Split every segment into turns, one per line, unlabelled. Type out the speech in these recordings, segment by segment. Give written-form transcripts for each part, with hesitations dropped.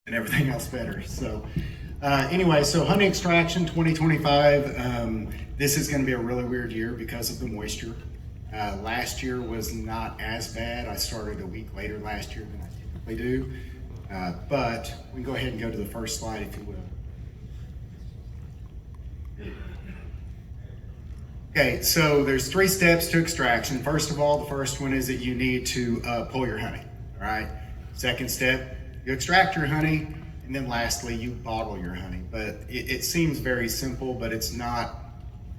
and everything else better. So anyway, so honey extraction 2025, this is going to be a really weird year because of the moisture. Last year was not as bad. I started a week later last year than I typically do. But we can go ahead and go to the first slide if you will. Okay, so there's 3 steps to extraction. First of all, the first one is that you need to pull your honey, all right? Second step, you extract your honey, and then lastly, you bottle your honey. But it seems very simple, but it's not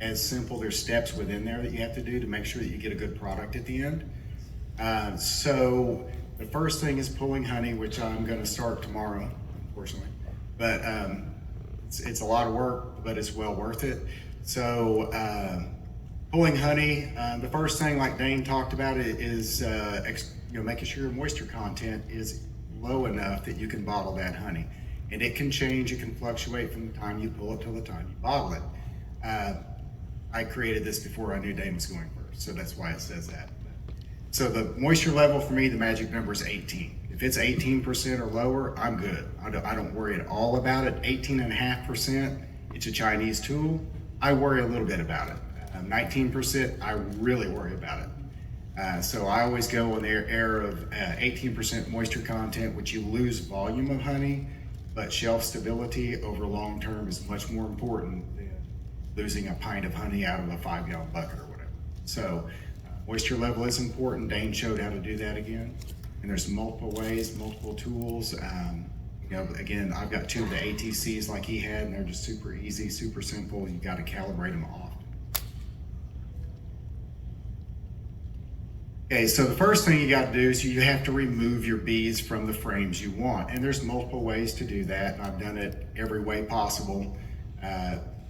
as simple. There's steps within there that you have to do to make sure that you get a good product at the end. So the first thing is pulling honey, which I'm gonna start tomorrow, unfortunately. But it's a lot of work, but it's well worth it. So pulling honey, the first thing, like Dane talked about, is making sure your moisture content is low enough that you can bottle that honey. And it can change, it can fluctuate from the time you pull it till the time you bottle it. I created this before I knew Dane was going first, so that's why it says that. So the moisture level for me, the magic number is 18. If it's 18% or lower, I'm good. I don't worry at all about it. 18.5%, it's a Chinese tool. I worry a little bit about it. 19%, I really worry about it. So I always go in the area of 18% moisture content, which you lose volume of honey, but shelf stability over long term is much more important than losing a pint of honey out of a 5-gallon bucket or whatever. So moisture level is important. Dane showed how to do that again. And there's multiple ways, multiple tools. Again, I've got 2 of the ATCs like he had, and they're just super easy, super simple. You got to calibrate them often. Okay, so the first thing you got to do is you have to remove your bees from the frames you want. And there's multiple ways to do that. And I've done it every way possible,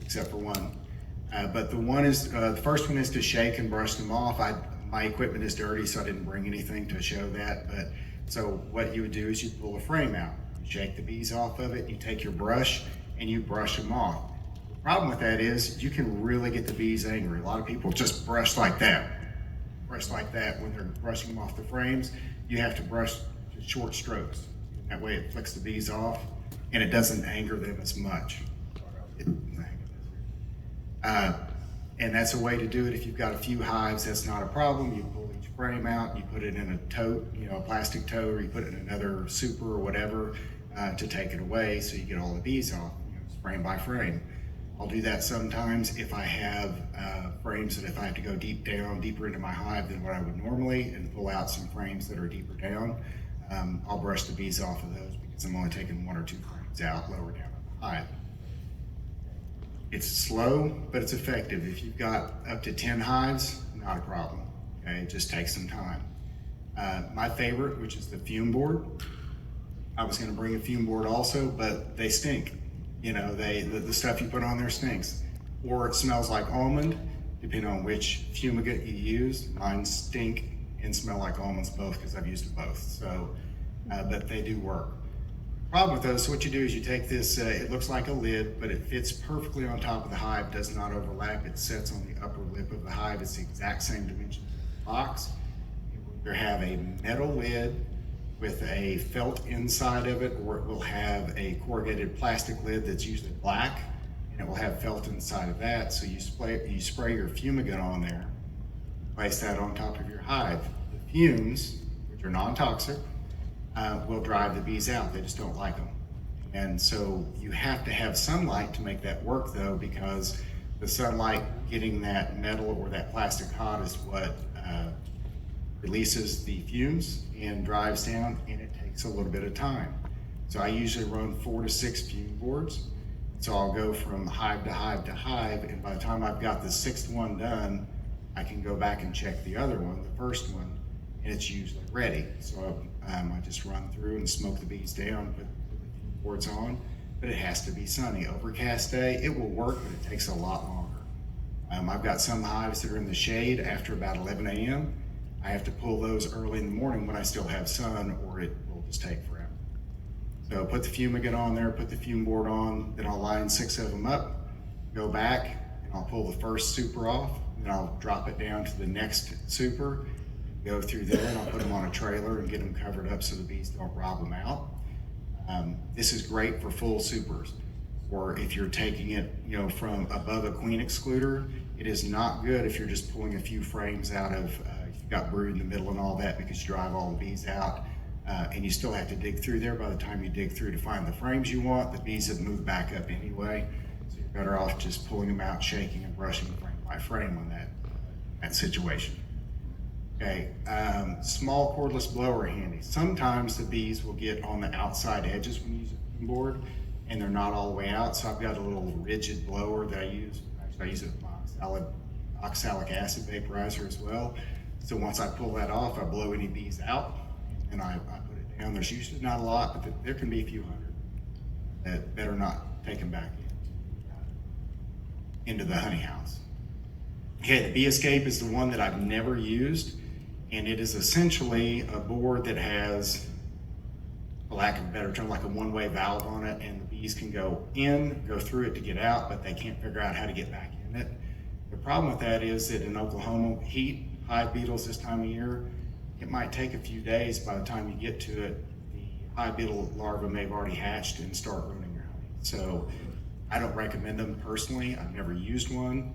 except for one. But the first one is to shake and brush them off. My equipment is dirty, so I didn't bring anything to show that. But so what you would do is you pull a frame out, you shake the bees off of it, you take your brush and you brush them off. The problem with that is you can really get the bees angry. A lot of people just brush like that when they're brushing them off the frames. You have to brush short strokes. That way it flicks the bees off and it doesn't anger them as much. And that's a way to do it. If you've got a few hives, that's not a problem. You pull each frame out, you put it in a tote, a plastic tote, or you put it in another super or whatever to take it away so you get all the bees off, frame by frame. I'll do that sometimes if I have frames that if I have to go deeper into my hive than what I would normally, and pull out some frames that are deeper down, I'll brush the bees off of those because I'm only taking 1 or 2 frames out lower down in the hive. It's slow, but it's effective. If you've got up to 10 hives, not a problem. Okay, it just takes some time. My favorite, which is the fume board. I was going to bring a fume board also, but they stink. The stuff you put on there stinks, or it smells like almond, depending on which fumigant you use. Mine stink and smell like almonds both because I've used both. So, but they do work. Problem with those, so what you do is you take this, it looks like a lid, but it fits perfectly on top of the hive, does not overlap. It sits on the upper lip of the hive. It's the exact same dimension as the box. It will either have a metal lid with a felt inside of it, or it will have a corrugated plastic lid that's usually black, and it will have felt inside of that. So you spray your fumigant on there, place that on top of your hive. The fumes, which are non-toxic, will drive the bees out. They just don't like them. And so you have to have sunlight to make that work though, because the sunlight getting that metal or that plastic hot is what releases the fumes and drives down, and it takes a little bit of time. So I usually run 4 to 6 fume boards. So I'll go from hive to hive to hive, and by the time I've got the 6th one done, I can go back and check the other one, the first one, and it's usually ready. So I just run through and smoke the bees down, put the fume boards on, but it has to be sunny. Overcast day, it will work, but it takes a lot longer. I've got some hives that are in the shade after about 11 a.m. I have to pull those early in the morning when I still have sun, or it will just take forever. So put the fumigant on there, put the fume board on, then I'll line 6 of them up, go back, and I'll pull the first super off, and then I'll drop it down to the next super, go through there, and I'll put them on a trailer and get them covered up so the bees don't rob them out. This is great for full supers, or if you're taking it, from above a queen excluder. It is not good if you're just pulling a few frames out of, you've got brood in the middle and all that, because you drive all the bees out, and you still have to dig through there. By the time you dig through to find the frames you want, the bees have moved back up anyway. So you're better off just pulling them out, shaking and brushing frame by frame on that situation. Okay, small cordless blower handy. Sometimes the bees will get on the outside edges when you use a board, and they're not all the way out. So I've got a little rigid blower that I use. Actually, I use it with my oxalic acid vaporizer as well. So once I pull that off, I blow any bees out, and I put it down. There's usually not a lot, but there can be a few hundred that better not take them back into the honey house. Okay, the Bee Escape is the one that I've never used, and it is essentially a board that has, for lack of a better term, like a one-way valve on it, and the bees can go through it to get out, but they can't figure out how to get back in it. The problem with that is that in Oklahoma, heat, hive beetles this time of year, it might take a few days. By the time you get to it, the hive beetle larvae may have already hatched and start ruining your honey. So I don't recommend them personally. I've never used one,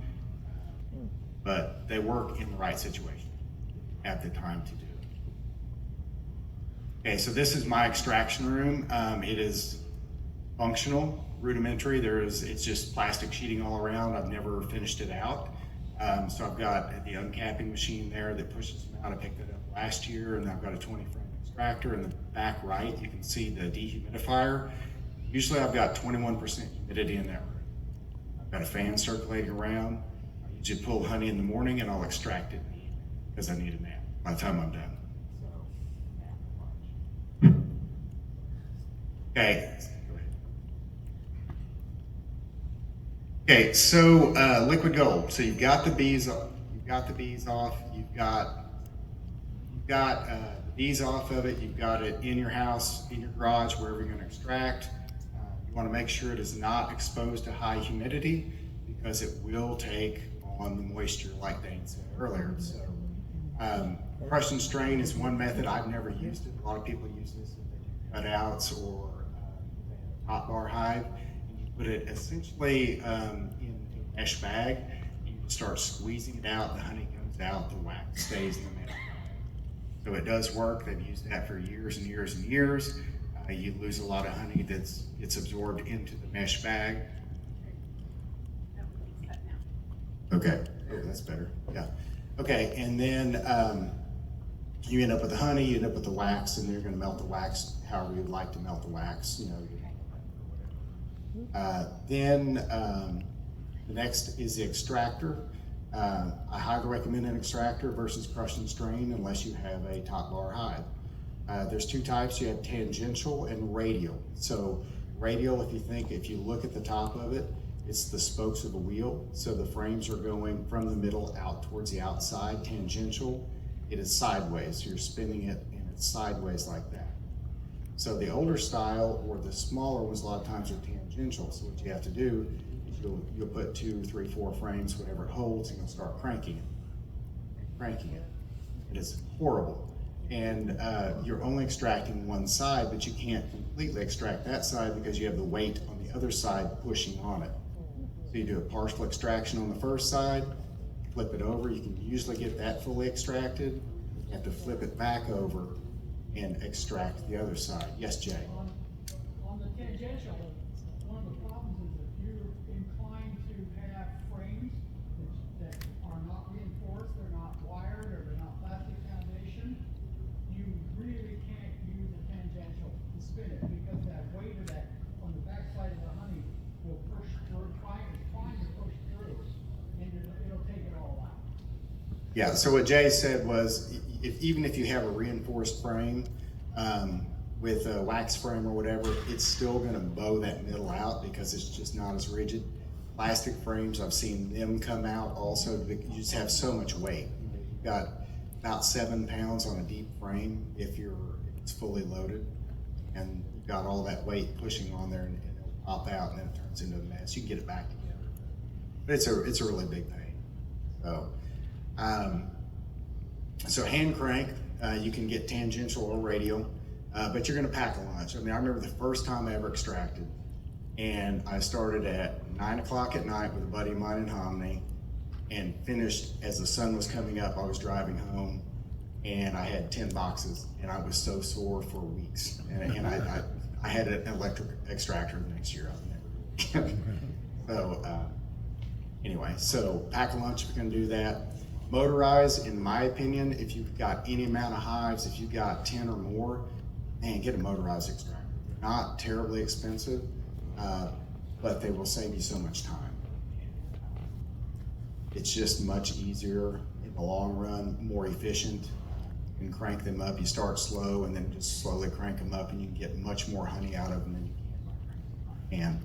but they work in the right situation at the time to do it. Okay, so this is my extraction room. It is functional, rudimentary. It's just plastic sheeting all around. I've never finished it out. So I've got the uncapping machine there that pushes them out. I picked it up last year, and I've got a 20 frame extractor. In the back right, you can see the dehumidifier. Usually I've got 21% humidity in that room. I've got a fan circulating around. I usually pull honey in the morning, and I'll extract it because I need a nap by the time I'm done. Okay. Okay, so liquid gold. So you've got the bees off. You've got the bees off of it. You've got it in your house, in your garage, wherever you're going to extract. You want to make sure it is not exposed to high humidity, because it will take on the moisture, like Dane said earlier. So crush and strain is one method. I've never used it. A lot of people use this if they do cutouts or hot bar hive. And you put it essentially in a mesh bag, and you start squeezing it out. The honey comes out, the wax stays in the mesh bag. So it does work. They've used that for years and years and years. You lose a lot of honey that gets absorbed into the mesh bag. Okay, oh, that's better, yeah. Okay, and then you end up with the honey, you end up with the wax, and you're gonna melt the wax however you'd like to melt the wax, Then the next is the extractor. I highly recommend an extractor versus crush and strain unless you have a top bar hive. There's two types. You have tangential and radial. So radial, if you look at the top of it, it's the spokes of a wheel. So the frames are going from the middle out towards the outside. Tangential, it is sideways. So you're spinning it and it's sideways like that. So the older style or the smaller ones a lot of times are tangential. So what you have to do is you'll put 2, 3, 4 frames, whatever it holds, and you'll start cranking it. It is horrible. And you're only extracting one side, but you can't completely extract that side because you have the weight on the other side pushing on it. So you do a partial extraction on the first side, flip it over. You can usually get that fully extracted. You have to flip it back over and extract the other side. Yes, Jay?
On the tangential, one of the problems is if you're inclined to have frames that are not reinforced, they're not wired, or they're not plastic foundation, you really can't use a tangential to spin it, because that weight of that on the back side of the honey will push through, trying to push through, and it'll take it all out.
Yeah, so what Jay said was, even if you have a reinforced frame with a wax frame or whatever, it's still going to bow that middle out because it's just not as rigid. Plastic frames, I've seen them come out also. You just have so much weight. You've got about 7 pounds on a deep frame if it's fully loaded, and you've got all that weight pushing on there, and it'll pop out, and then it turns into a mess. You can get it back together, but it's a really big pain. So hand crank, you can get tangential or radial. But you're gonna pack a lunch. I mean, I remember the first time I ever extracted, and I started at 9 o'clock at night with a buddy of mine in Hominy, and finished as the sun was coming up. I was driving home, and I had 10 boxes, and I was so sore for weeks. And I had an electric extractor the next year. I was never so anyway, so pack a lunch if you're gonna do that. Motorize, in my opinion, if you've got any amount of hives, if you've got 10 or more, man, get a motorized extractor. They're not terribly expensive, but they will save you so much time. It's just much easier in the long run, more efficient. You can crank them up. You start slow and then just slowly crank them up, and you can get much more honey out of them than you can by cranking them. And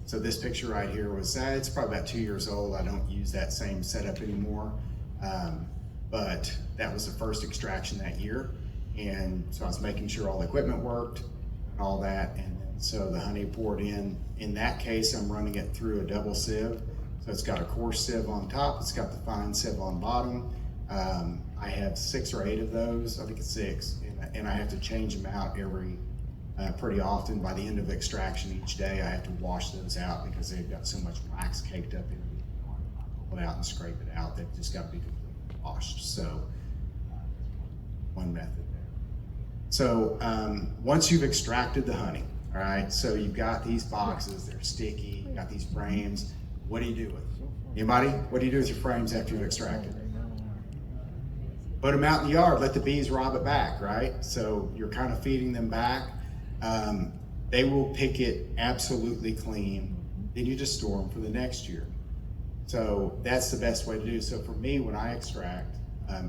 so this picture right here was, it's probably about 2 years old. I don't use that same setup anymore. But that was the first extraction that year. And so I was making sure all the equipment worked and all that. And then so the honey poured in. In that case, I'm running it through a double sieve. So it's got a coarse sieve on top, it's got the fine sieve on bottom. I have 6 or 8 of those, I think it's 6, and I have to change them out every pretty often. By the end of extraction each day, I have to wash those out because they've got so much wax caked up in them. Pull it out and scrape it out. They've just got to be completely washed. So one method there. So once you've extracted the honey, all right, so you've got these boxes, they're sticky, you've got these frames. What do you do with them? Anybody? What do you do with your frames after you've extracted? Put them out in the yard, let the bees rob it back, right? So you're kind of feeding them back. They will pick it absolutely clean. Then you just store them for the next year. So that's the best way to do. So for me, when I extract,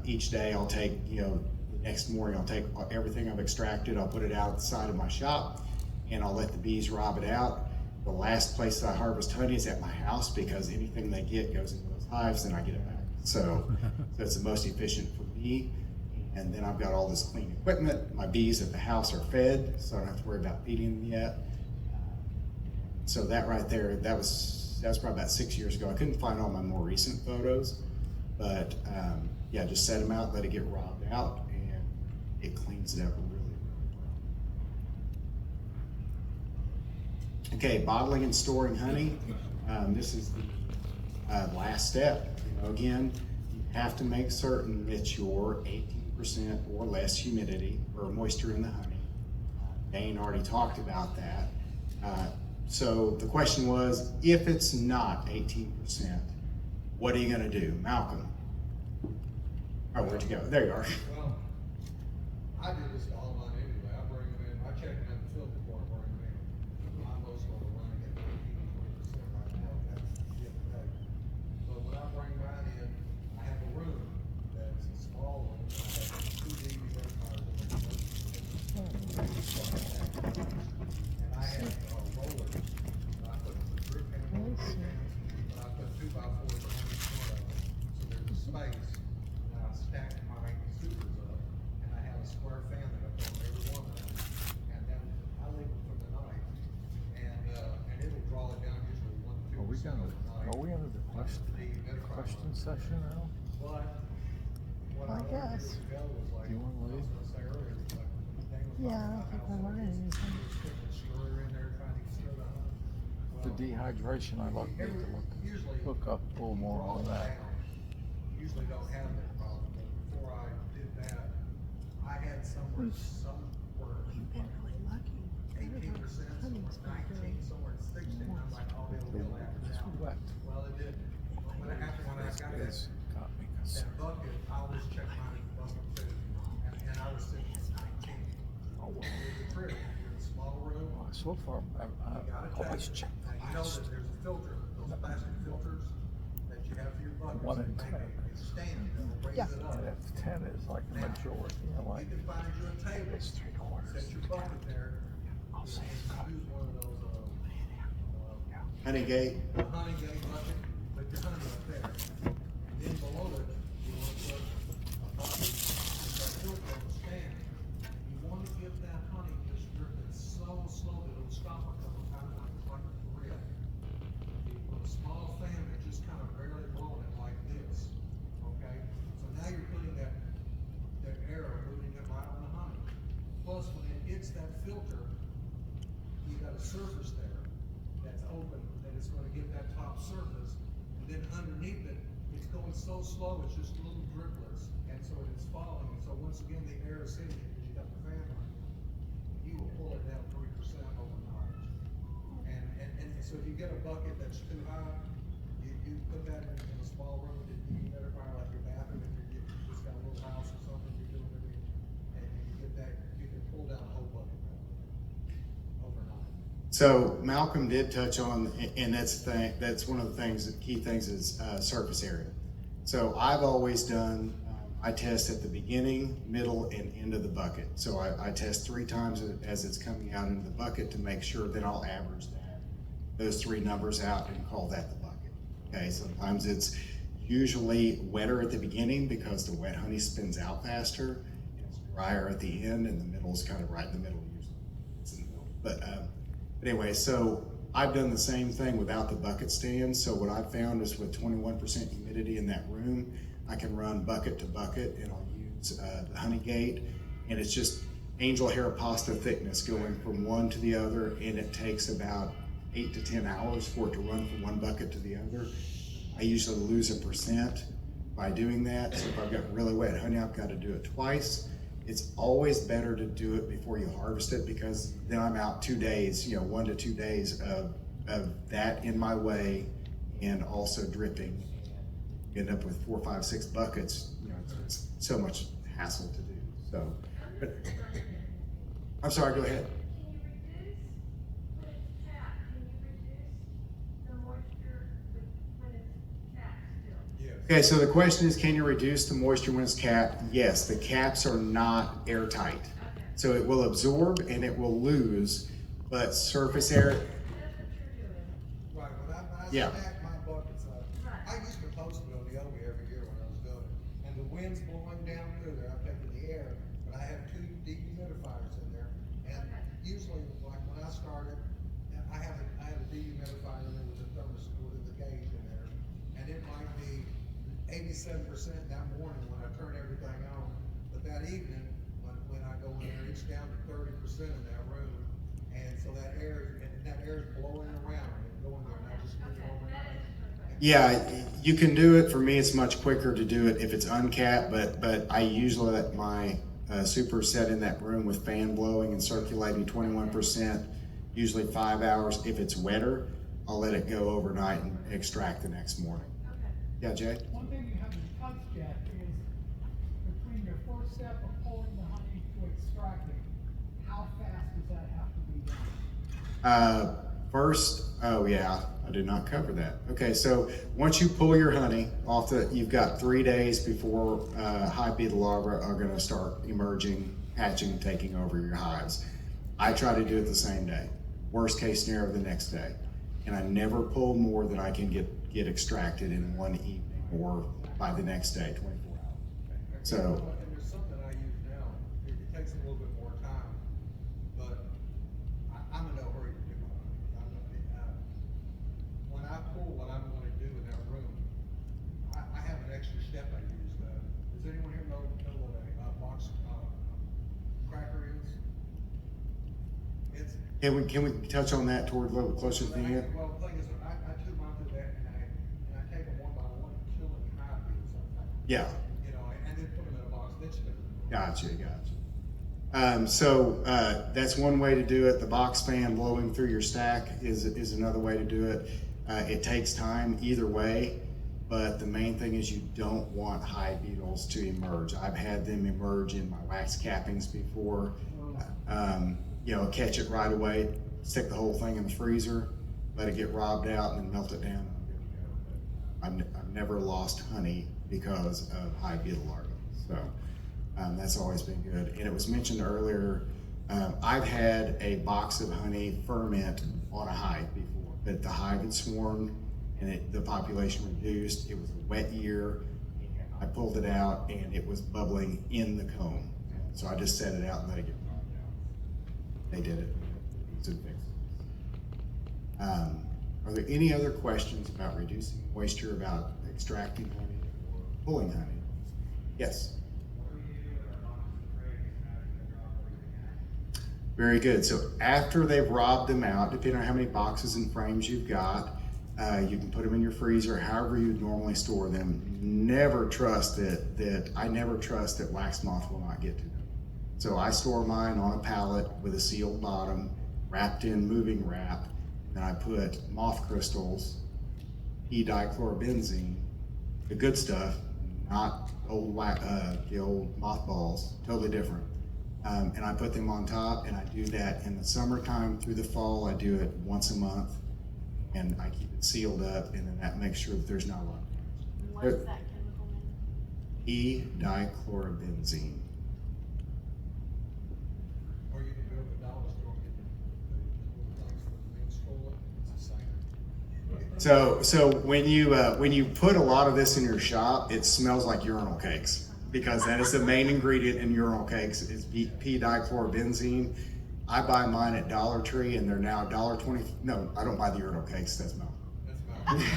each day I'll take, the next morning I'll take everything I've extracted, I'll put it out the side of my shop, and I'll let the bees rob it out. The last place that I harvest honey is at my house, because anything they get goes into those hives and I get it back. So that's the most efficient for me. And then I've got all this clean equipment. My bees at the house are fed, so I don't have to worry about feeding them yet. So that right there, that was probably about 6 years ago. I couldn't find all my more recent photos, but yeah, just set them out, let it get robbed out, and it cleans it up really, really well. Okay, bottling and storing honey. This is the last step. Again, you have to make certain that you're 18% or less humidity or moisture in the honey. Dane already talked about that. So the question was, if it's not 18%, what are you gonna do? Malcolm? Oh, where'd you go? There you are.
Well, I do this to all mine anyway. I bring them in, I check them in the filter before I bring them in. I'm most of the running at 18% right now. That's the other day. So when I bring mine in, I have a room that's a small room. I have 2 dehumidifiers in there. And I have rollers. I put the drip pan on the drip pan, but I put 2x4s on each one of them. So there's a space. And I stack my supers up, and I have a square fan that I put on every one of them. And then I leave them for the night, and it'll draw it down usually 1 to 2% overnight.
Are we under the question session now?
But what
I
I learned
guess.
years ago was like,
Do you wanna
I was
leave?
gonna say earlier, was like, Dane was
Yeah, I
talking
don't think
about
I
how
learned
somebody's
anything.
putting a stirrer in there trying to stir the honey.
The
Well,
dehydration, I'd like to
usually
hook up a little more on that.
Usually don't have that problem, but before I did that, I had somewhere
We've been really lucky.
18%, somewhere 19, somewhere 16. I'm like, oh, it'll go after
It's
that.
wet.
Well, it didn't. When I got
It's got me concerned.
that bucket, I always check mine in the bucket too, and I was sitting at 19.
Oh, well.
There's a trick. You're in a small room.
So far,
You gotta
I always
check.
check the
Now, you know
last.
that there's a filter, those plastic filters that you have for your buckets.
1 in
that
10.
make it stand, it'll raise
Yeah.
it up.
And if 10 is like the majority,
You can find you a table,
it's 3/4.
set your bucket there,
I'll say it's
and
cut.
use one of those,
Honey gate.
a honey gate bucket, put your honey up there. And then below it, you wanna put a bucket, with that filter on the stand. You wanna give that honey just dripping so slow that it'll stop a couple times like a thread. You put a small fan that's just kind of barely blowing it like this, okay? So now you're putting that air, moving it right on the honey. Plus, when it hits filter, you got a surface there that's open, that it's gonna get that top surface, and then underneath it, it's going so slow, it's just little driplets, and so it's falling, and so once again, the air is hitting it, because you got the fan on, you will pull it down 3% overnight. And so if you get a bucket that's too high, you put that in a small room, that you better find like your bathroom, if you just got a little house or something, you're doing everything, and you get that, you can pull down a whole bucket overnight.
So Malcolm did touch on, and that's one of the things, the key things is surface area. So I've always done, I test at the beginning, middle, and end of the bucket. So I test 3 times as it's coming out into the bucket to make sure, then I'll average those 3 numbers out and call that the bucket. Okay, sometimes it's usually wetter at the beginning because the wet honey spins out faster, and it's drier at the end, and the middle is kind of right in the middle usually. It's in the middle. But anyway, so I've done the same thing without the bucket stand. So what I've found is with 21% humidity in that room, I can run bucket to bucket, and I'll use the honey gate, and it's just angel hair pasta thickness going from one to the other, and it takes about 8 to 10 hours for it to run from one bucket to the other. I usually lose 1% by doing that. So if I've got really wet honey, I've got to do it twice. It's always better to do it before you harvest it, because then I'm out 2 days, 1 to 2 days of that in my way, and also dripping. You end up with 4, 5, 6 buckets. It's so much hassle to do. So, but I'm sorry. Go ahead. Okay, so the question is, can you reduce the moisture when it's capped? Yes, the caps are not airtight. So it will absorb and it will lose, but surface area.
Right, when I
Yeah.
stack my buckets up, I used to post it on the Obi every year when I was doing it, and the wind's blowing down through there, I'm taking the air, but I have 2 dehumidifiers in there, and usually, like when I started, I had a dehumidifier in there with a with a gauge in there, and it might be 87% that morning when I turn everything on, but that evening, when I go in there, it's down to 30% in that room, and so that air is blowing around and going there, and I just leave it overnight.
Yeah, you can do it. For me, it's much quicker to do it if it's uncapped, but I usually let my super set in that room with fan blowing and circulating 21%, usually 5 hours. If it's wetter, I'll let it go overnight and extract the next morning. Yeah, Jay?
One thing you haven't touched yet is between your first step of pulling the honey to extracting, how fast does that have to be done?
Oh yeah, I did not cover that. Okay, so once you pull your honey off you've got 3 days before hive beetle larvae are gonna start emerging, hatching, taking over your hives. I try to do it the same day. Worst case scenario, the next day. And I never pull more than I can get extracted in one evening or by the next day, 24 hours. So.
And there's something I use now, it takes a little bit more time, but I'm in no hurry to do my honey. When I pull what I'm gonna do in that room, I have an extra step I use. Does anyone here know what a box cracker is?
Can we touch on that toward a little closer to the end?
Well, the thing is, I tube mine through that, and I take them one by one and kill them in hive beetles sometimes.
Yeah.
And then put them in a box, then spin them.
Gotcha. That's one way to do it. The box fan blowing through your stack is another way to do it. It takes time either way, but the main thing is you don't want hive beetles to emerge. I've had them emerge in my wax cappings before. Catch it right away, stick the whole thing in the freezer, let it get robbed out, and then melt it down. I've never lost honey because of hive beetle larvae. So that's always been good. And it was mentioned earlier, I've had a box of honey ferment on a hive before, but the hive had swarmed and the population reduced. It was a wet year. I pulled it out and it was bubbling in the comb. So I just set it out and let it get robbed out. They did it. Are there any other questions about reducing moisture, about extracting honey or pulling honey? Yes. Very good. So after they've robbed them out, depending on how many boxes and frames you've got, you can put them in your freezer, however you normally store them. Never trust I never trust that wax moth will not get to them. So I store mine on a pallet with a sealed bottom, wrapped in moving wrap, and I put moth crystals, P-dichlorobenzene, the good stuff, not the old mothballs, totally different. And I put them on top, and I do that in the summertime through the fall. I do it once a month, and I keep it sealed up, and then that makes sure that there's not a lot.
What is that chemical name?
E-dichlorobenzene.
Or you can go to the dollar store and get the little things for the menstrual, it's the same.
So when you put a lot of this in your shop, it smells like urinal cakes, because that is the main ingredient in urinal cakes is P-dichlorobenzene. I buy mine at Dollar Tree, and they're now $1.20. No, I don't buy the urinal cakes. That smell.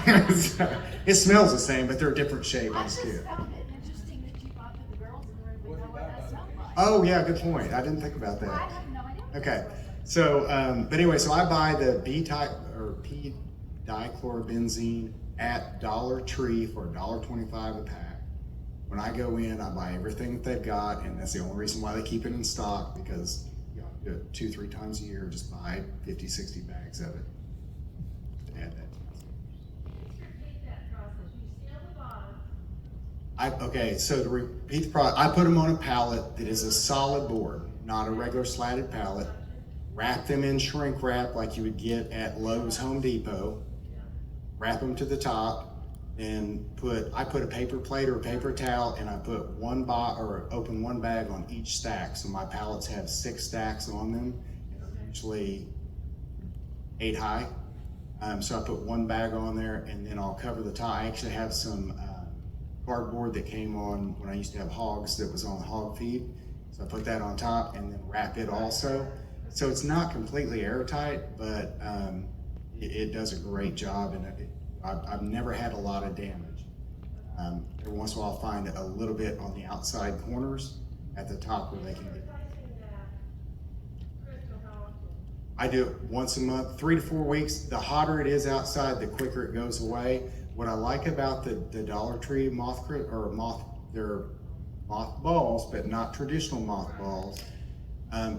That's about it.
It smells the same, but they're a different shape
I
on
just
skin.
found it interesting that you bought the girls in the room would know what that smelled like.
Oh yeah, good point. I didn't think about
I
that.
have no idea. what
Okay,
that was.
so but anyway, so I buy the P-dichlorobenzene at Dollar Tree for $1.25 a pack. When I go in, I buy everything that they've got, and that's the only reason why they keep it in stock, because you know, do it 2-3 times a year. Just buy 50-60 bags of it. Add that.
Repeat that process. You seal the bottom.
Okay, so to repeat the process, I put them on a pallet that is a solid board, not a regular slatted pallet. Wrap them in shrink wrap like you would get at Lowe's Home Depot. Wrap them to the top, and I put a paper plate or a paper towel, and I put open one bag on each stack. So my pallets have 6 stacks on them, and they're usually 8 high. So I put one bag on there, and then I'll cover the top. I actually have some cardboard that came on when I used to have hogs that was on the hog feed. So I put that on top and then wrap it also. So it's not completely airtight, but it does a great job, and I've never had a lot of damage. Every once in a while I'll find a little bit on the outside corners at the top where they can get.
Replacing that crystal how often?
I do it once a month, 3 to 4 weeks. The hotter it is outside, the quicker it goes away. What I like about the Dollar Tree they're mothballs, but not traditional mothballs,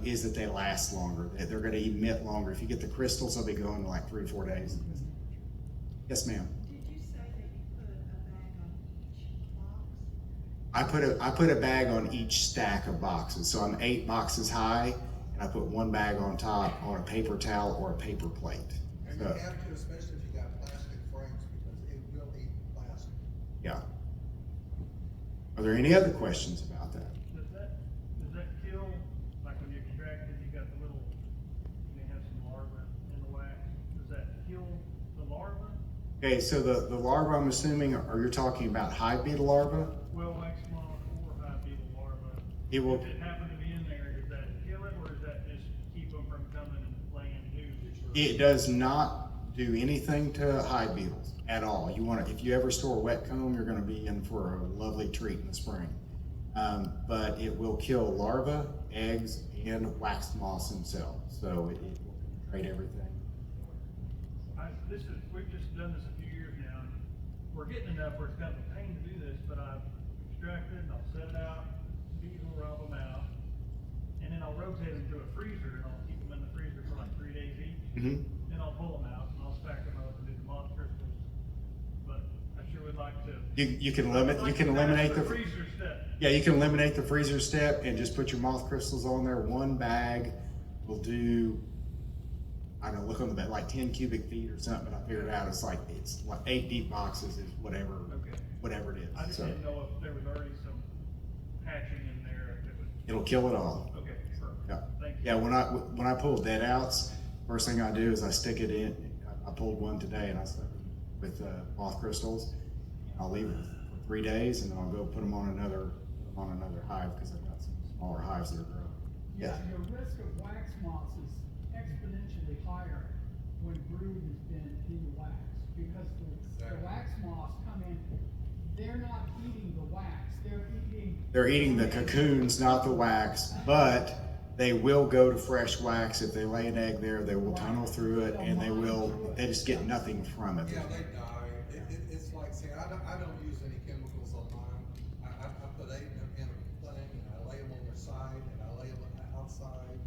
is that they last longer. They're going to emit longer. If you get the crystals, they'll be going in like 3 to 4 days. Yes, ma'am.
Did you say that you put a bag on each box?
I put a bag on each stack of boxes. So I'm 8 boxes high, and I put one bag on top on a paper towel or a paper plate.
And you
So,
have to, especially if you got plastic frames, because it will eat plastic.
yeah. Are there any other questions about that?
Does that kill, like when you extract it, you got the little, you may have some larvae in the wax, does that kill the larvae?
Okay, so the larva, I'm assuming, or you're talking about hive beetle larva?
Well, wax moth or hive beetle larvae.
It will,
If it happened to be in there, does that kill it, or does that just keep them from coming and laying new?
it does not do anything to hive beetles at all. If you ever store a wet comb, you're gonna be in for a lovely treat in the spring. But it will kill larvae, eggs, and wax moths themselves. So it will penetrate everything.
We've just done this a few years now, and we're getting enough where it's kind of a pain to do this, but I've extracted and I'll set it out, bees will rob them out, and then I'll rotate them to a freezer, and I'll keep them in the freezer for like 3 days each.
Mhm.
Then I'll pull them out, and I'll stack them up and do the moth crystals, but I sure would like to.
You can
I'd like to
eliminate
pass
the
freezer step.
Yeah, you can eliminate the freezer step and just put your moth crystals on there. One bag will do, I don't know, look on the bed, like 10 cubic feet or something, but I figured out it's like 8 deep boxes is whatever
Okay.
it
I
is.
just
So
didn't know if there was already some hatching in there, if it would,
it'll kill it all.
okay, perfect.
Yeah.
Thank you.
Yeah, when I pull dead outs, first thing I do is I stick it in. I pulled one today and I stuck it with moth crystals. And I'll leave it for 3 days, and then I'll go put them on another hive, because I've got some smaller hives that are growing.
Yeah, your risk of wax moths is exponentially higher when brood has been in the wax, because the wax moths come in, they're not eating the wax, they're eating.
They're eating the cocoons, not the wax, but They will go to fresh wax. If they lay an egg there, they will tunnel through it and they just get nothing from it.
Yeah, they die. It's like, say, I don't use any chemicals on mine. I put 8 in a thing, and I lay them on their side, and I lay them outside,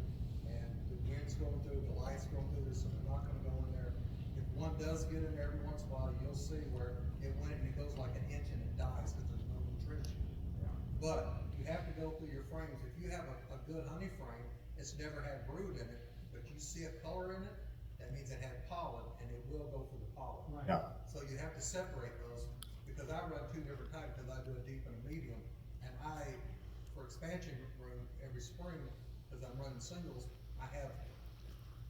and the wind's going through, the light's going through, so they're not gonna go in there. If one does get in there every once in a while, you'll see where it went and it goes like an inch and it dies because there's no nutrition. But you have to go through your frames. If you have a good honey frame, it's never had brood in it, but you see a color in it, that means it had pollen, and it will go for the pollen.
Right.
Yeah.
So you have to separate those, because I run 2 different types, because I do a deep and a medium, and for expansion room, every spring, because I'm running singles, I have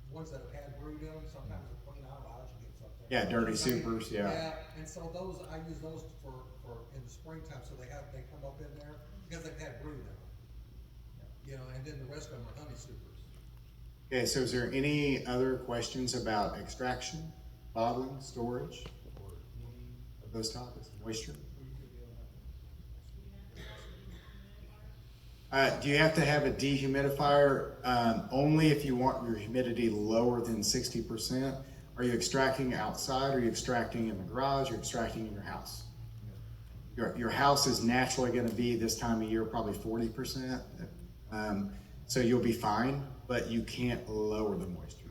ones that have had brood in them, sometimes a queen eyelash, you get something.
Yeah, dirty supers, yeah.
Yeah, and so those, I use those for in the springtime, so they come up in there, because they've had brood in them. You know, and then the rest of them are honey supers.
Okay, so is there any other questions about extraction, bottling, storage, or any of those topics, moisture? Do you have to have a dehumidifier only if you want your humidity lower than 60%? Are you extracting outside? Are you extracting in the garage? Or extracting in your house? Your house is naturally going to be this time of year probably 40%. So you'll be fine, but you can't lower the moisture.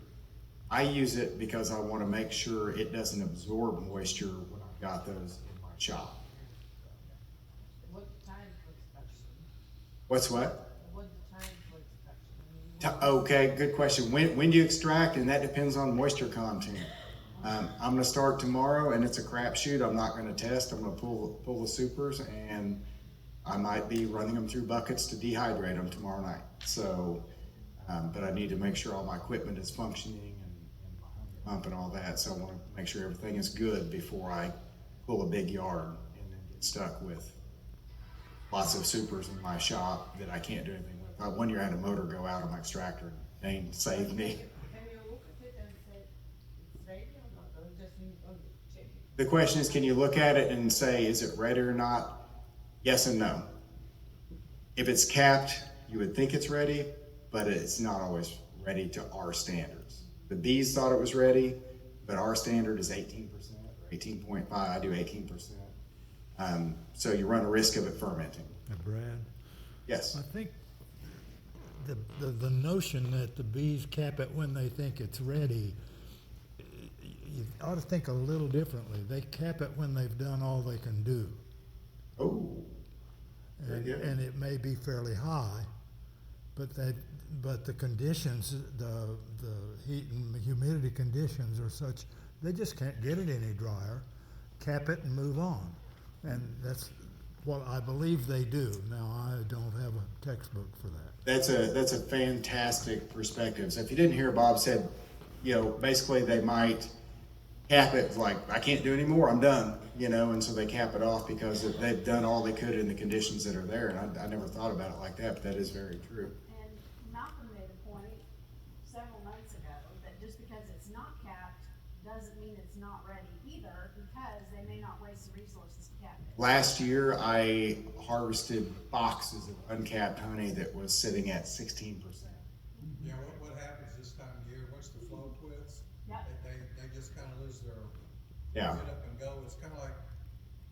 I use it because I want to make sure it doesn't absorb moisture when I've got those in my shop.
What's the time for inspection?
What's what?
What's the time for inspection?
Okay, good question. When do you extract? And that depends on moisture content. I'm gonna start tomorrow and it's a crapshoot. I'm not gonna test. I'm gonna pull the supers and I might be running them through buckets to dehydrate them tomorrow night. So, but I need to make sure all my equipment is functioning and my pump and all that. So I wanna make sure everything is good before I pull a big yard and then get stuck with lots of supers in my shop that I can't do anything with. One year I had a motor go out on my extractor and Dane saved me.
Can you look at it and say it's ready or not, or just need to check it?
The question is, can you look at it and say, is it ready or not? Yes and no. If it's capped, you would think it's ready, but it's not always ready to our standards. The bees thought it was ready, but our standard is 18% or 18.5. I do 18%. So you run a risk of it fermenting.
Brad,
Yes.
I think the notion that the bees cap it when they think it's ready, you ought to think a little differently. They cap it when they've done all they can do.
Oh. Very
And,
good.
and it may be fairly high, but the conditions, the heat and humidity conditions are such, they just can't get it any drier. Cap it and move on. And that's what I believe they do. Now, I don't have a textbook for that.
That's a fantastic perspective. So if you didn't hear, Bob said, basically they might cap it like, I can't do any more, I'm done, and so they cap it off because they've done all they could in the conditions that are there. And I never thought about it like that, but that is very true.
And Malcolm made a point several months ago that just because it's not capped doesn't mean it's not ready either, because they may not waste the resources to cap it.
Last year, I harvested boxes of uncapped honey that was sitting at 16%.
Yeah, what happens this time of year, once the flow quits,
Yep.
they just kind of lose their
Yeah.
get up and go. It's kind of like,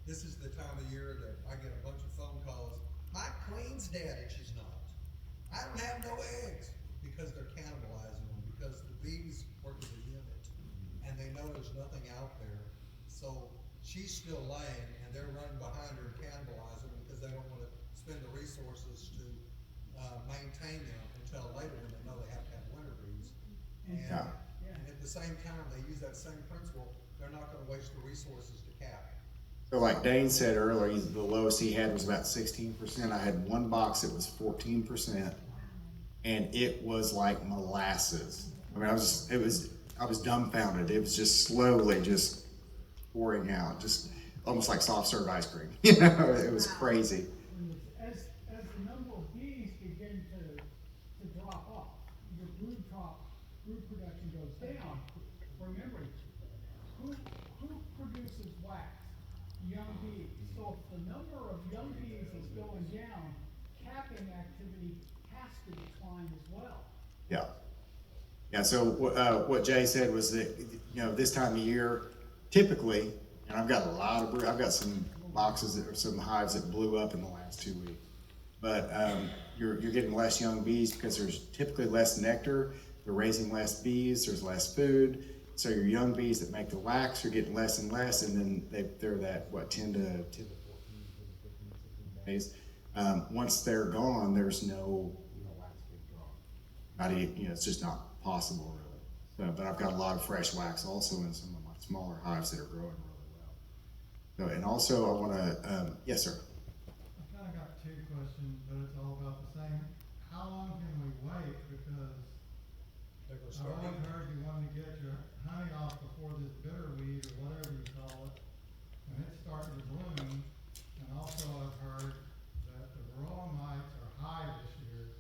this is the time of year that I get a bunch of phone calls. My queen's dead, and she's not. I don't have no eggs, because they're cannibalizing them, because the bees work as a unit, and they know there's nothing out there. So she's still laying, and they're running behind her and cannibalizing them because they don't want to spend the resources to maintain them until later when they know they have to have winter bees. And,
Yeah.
and at the same time, they use that same principle. They're not going to waste the resources to cap.
So like Dane said earlier, the lowest he had was about 16%. I had one box that was 14%, and it was like molasses. I mean, I was dumbfounded. It was just slowly just pouring out, just almost like soft serve ice cream. It was crazy.
As the number of bees begin to drop off, your brood production goes down. Remember, who produces wax? Young bees. So if the number of young bees is going down, capping activity has to decline as well.
Yeah. Yeah, so what Jay said was that, this time of year, typically, and I've got I've got some boxes or some hives that blew up in the last 2 weeks. But you're getting less young bees because there's typically less nectar, they're raising less bees, there's less food. So your young bees that make the wax are getting less and less, and then they're that, 10 to 14, 15 days. Once they're gone, there's no wax being drawn. Not even, it's just not possible really. So, but I've got a lot of fresh wax also in some of my smaller hives that are growing really well. So, and also I want to, yes, sir.
I kinda got two questions, but it's all about the same. How long can we wait? Because
They're gonna
I've
start
always
eating.
heard you want to get your honey off before this bitterweed or whatever you call it, and it's starting to bloom. And also I've heard that the varroa mites are high this year.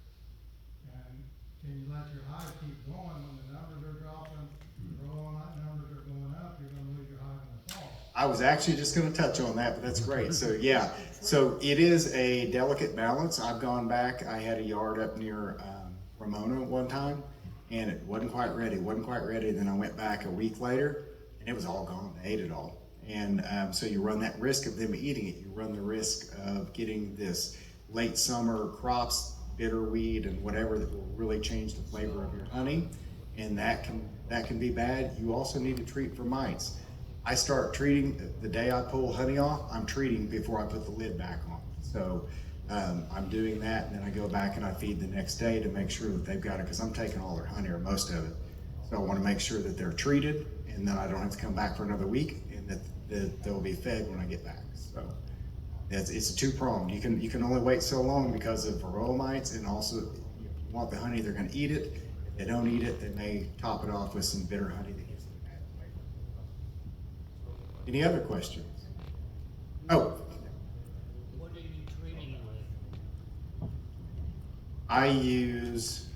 And can you let your hive keep going when the numbers are dropping, the varroa mite numbers are going up, you're gonna lose your hive in the fall.
I was actually just going to touch on that, but that's great. So yeah, so it is a delicate balance. I've gone back. I had a yard up near Ramona one time, and it wasn't quite ready. Then I went back a week later, and it was all gone. They ate it all. And so you run that risk of them eating it. You run the risk of getting this late summer crops, bitter weed, and whatever that will really change the flavor of your honey, and that can be bad. You also need to treat for mites. I start treating the day I pull honey off. I'm treating before I put the lid back on. So I'm doing that, and then I go back and I feed the next day to make sure that they've got it, because I'm taking all their honey or most of it. So I want to make sure that they're treated, and then I don't have to come back for another week, and that they'll be fed when I get back. So it's a two-pronged. You can only wait so long because of varroa mites, and also if you want the honey, they're going to eat it. If they don't eat it, they may top it off with some bitter honey that gives them bad flavor. Any other questions? Oh,
What are you treating with?
I use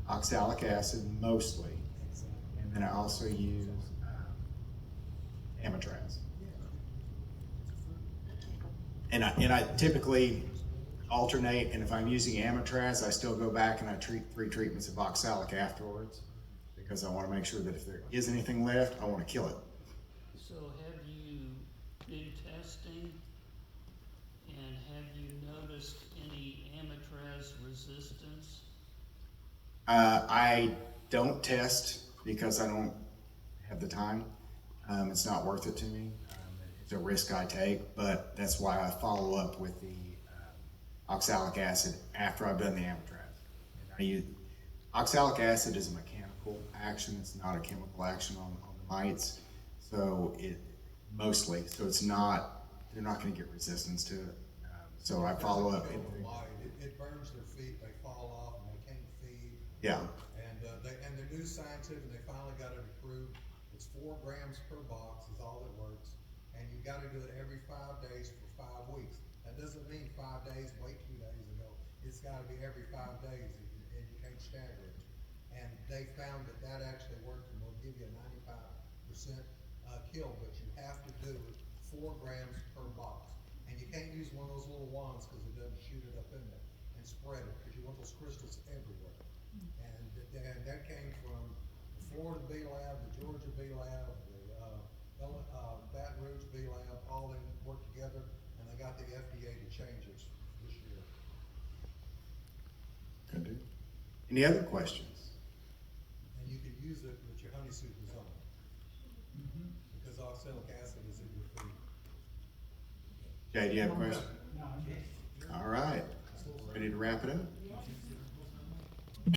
oxalic acid mostly, and then I also use Amatraz. And I typically alternate, and if I'm using Amatraz, I still go back and I treat 3 treatments of oxalic afterwards, because I want to make sure that if there is anything left, I want to kill it.
So have you been testing, and have you noticed any Amatraz resistance?
I don't test because I don't have the time. It's not worth it to me. It's a risk I take, but that's why I follow up with the oxalic acid after I've done the Amatraz. And I use oxalic acid is a mechanical action. It's not a chemical action on the mites. So it's not, they're not going to get resistance to it. So I follow up.
It burns their feet, they fall off, and they can't feed.
Yeah.
And the new scientific, they finally got it approved. It's 4 grams per box is all that works, and you got to do it every 5 days for 5 weeks. That doesn't mean 5 days, wait 2 days and go. It's got to be every 5 days, and you can't stagger it. And they found that actually worked, and will give you a 95% kill, but you have to do 4 grams per box. And you can't use one of those little wands because it doesn't shoot it up in there and spread it, because you want those crystals everywhere. And that came from the Florida Bee Lab, the Georgia Bee Lab, the Baton Rouge Bee Lab, all of them worked together, and they got the FDA to change it this year.
Good deal. Any other questions?
And you can use it with your honey super zone. Because oxalic acid is in your food.
Jay, do you have a question?
No, I'm just.
All right. Ready to wrap it up?